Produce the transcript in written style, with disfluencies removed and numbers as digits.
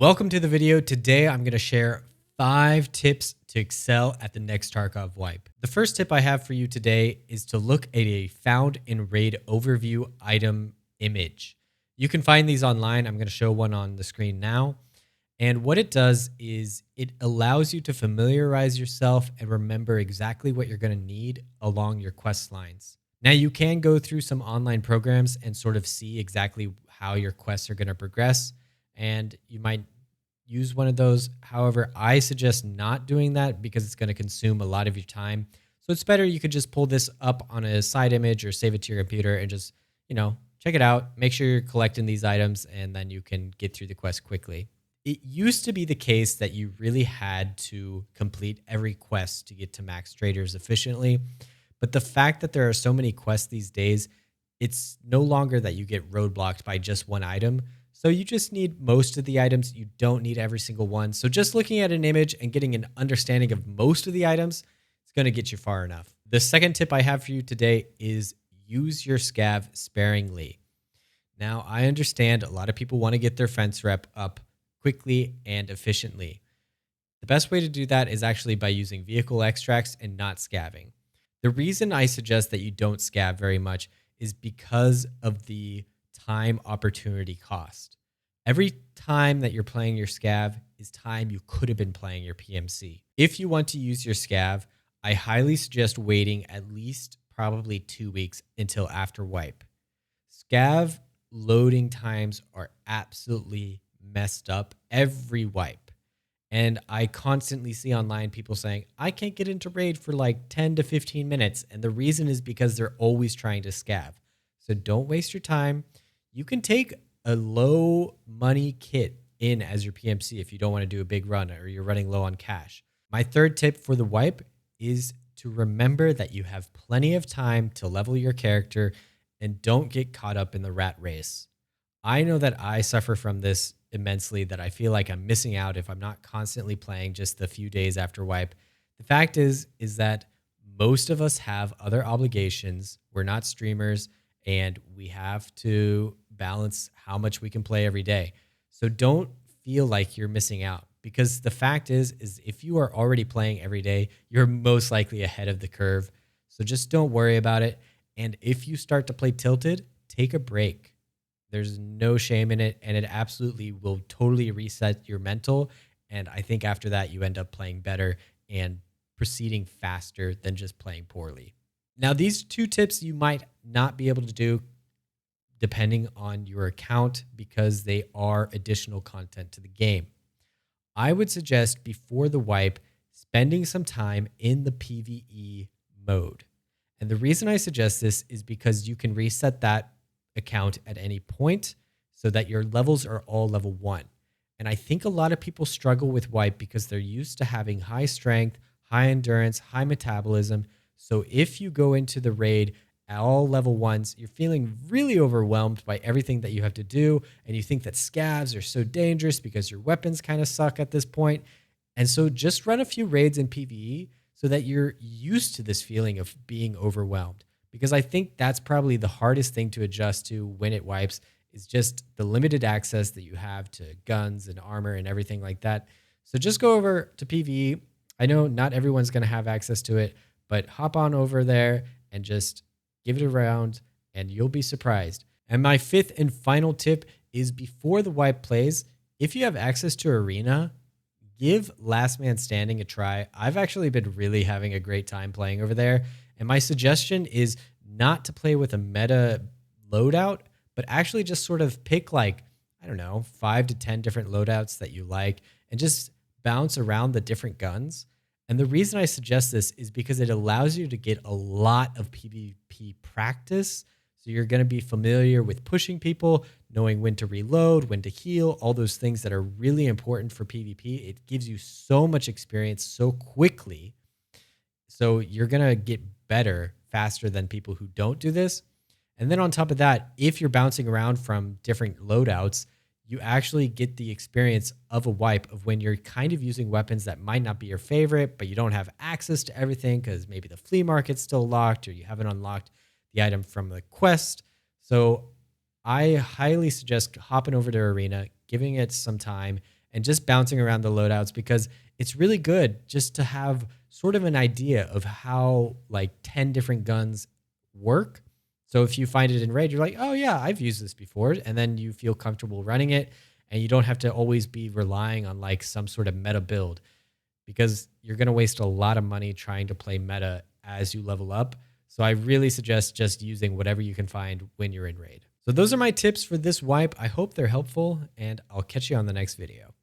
Welcome to the video. Today, I'm going to share 5 tips to excel at the next Tarkov wipe. The first tip I have for you today is to look at a found in raid overview item image. You can find these online. I'm going to show one on the screen now. And what it does is it allows you to familiarize yourself and remember exactly what you're going to need along your quest lines. Now, you can go through some online programs and sort of see exactly how your quests are going to progress, and you might use one of those. However, I suggest not doing that because it's going to consume a lot of your time. So it's better you could just pull this up on a side image or save it to your computer and just, check it out. Make sure you're collecting these items, and then you can get through the quest quickly. It used to be the case that you really had to complete every quest to get to max traders efficiently. But the fact that there are so many quests these days, it's no longer that you get roadblocked by just one item. So you just need most of the items. You don't need every single one. So just looking at an image and getting an understanding of most of the items, it's going to get you far enough. The second tip I have for you today is use your scav sparingly. Now, I understand a lot of people want to get their fence rep up quickly and efficiently. The best way to do that is actually by using vehicle extracts and not scavving. The reason I suggest that you don't scav very much is because of the time opportunity cost. Every time that you're playing your scav is time you could have been playing your PMC. If you want to use your scav, I highly suggest waiting at least probably 2 weeks until after wipe. Scav loading times are absolutely messed up every wipe. And I constantly see online people saying, I can't get into raid for like 10 to 15 minutes. And the reason is because they're always trying to scav. So don't waste your time. You can take a low money kit in as your PMC if you don't want to do a big run or you're running low on cash. My third tip for the wipe is to remember that you have plenty of time to level your character and don't get caught up in the rat race. I know that I suffer from this immensely, that I feel like I'm missing out if I'm not constantly playing just the few days after wipe. The fact is that most of us have other obligations. We're not streamers, and we have to balance how much we can play every day. So don't feel like you're missing out, because the fact is if you are already playing every day, you're most likely ahead of the curve. So just don't worry about it. And if you start to play tilted, take a break. There's no shame in it, and it absolutely will totally reset your mental. And I think after that, you end up playing better and proceeding faster than just playing poorly. Now, these 2 tips you might not be able to do depending on your account because they are additional content to the game. I would suggest before the wipe, spending some time in the PvE mode. And the reason I suggest this is because you can reset that account at any point so that your levels are all level 1. And I think a lot of people struggle with wipe because they're used to having high strength, high endurance, high metabolism. So if you go into the raid at all level 1s, you're feeling really overwhelmed by everything that you have to do. And you think that scavs are so dangerous because your weapons kind of suck at this point. And so just run a few raids in PvE so that you're used to this feeling of being overwhelmed. Because I think that's probably the hardest thing to adjust to when it wipes, is just the limited access that you have to guns and armor and everything like that. So just go over to PvE. I know not everyone's going to have access to it, but hop on over there and just give it a round and you'll be surprised. And my 5th and final tip is before the wipe plays, if you have access to Arena, give Last Man Standing a try. I've actually been really having a great time playing over there. And my suggestion is not to play with a meta loadout, but actually just sort of pick 5 to 10 different loadouts that you like and just bounce around the different guns. And the reason I suggest this is because it allows you to get a lot of PvP practice. So you're going to be familiar with pushing people, knowing when to reload, when to heal, all those things that are really important for PvP. It gives you so much experience so quickly. So you're going to get better faster than people who don't do this. And then on top of that, if you're bouncing around from different loadouts, you actually get the experience of a wipe of when you're kind of using weapons that might not be your favorite, but you don't have access to everything because maybe the flea market's still locked or you haven't unlocked the item from the quest. So I highly suggest hopping over to Arena, giving it some time, and just bouncing around the loadouts, because it's really good just to have sort of an idea of how like 10 different guns work. So if you find it in raid, you're like, oh yeah, I've used this before. And then you feel comfortable running it, and you don't have to always be relying on like some sort of meta build, because you're going to waste a lot of money trying to play meta as you level up. So I really suggest just using whatever you can find when you're in raid. So those are my tips for this wipe. I hope they're helpful, and I'll catch you on the next video.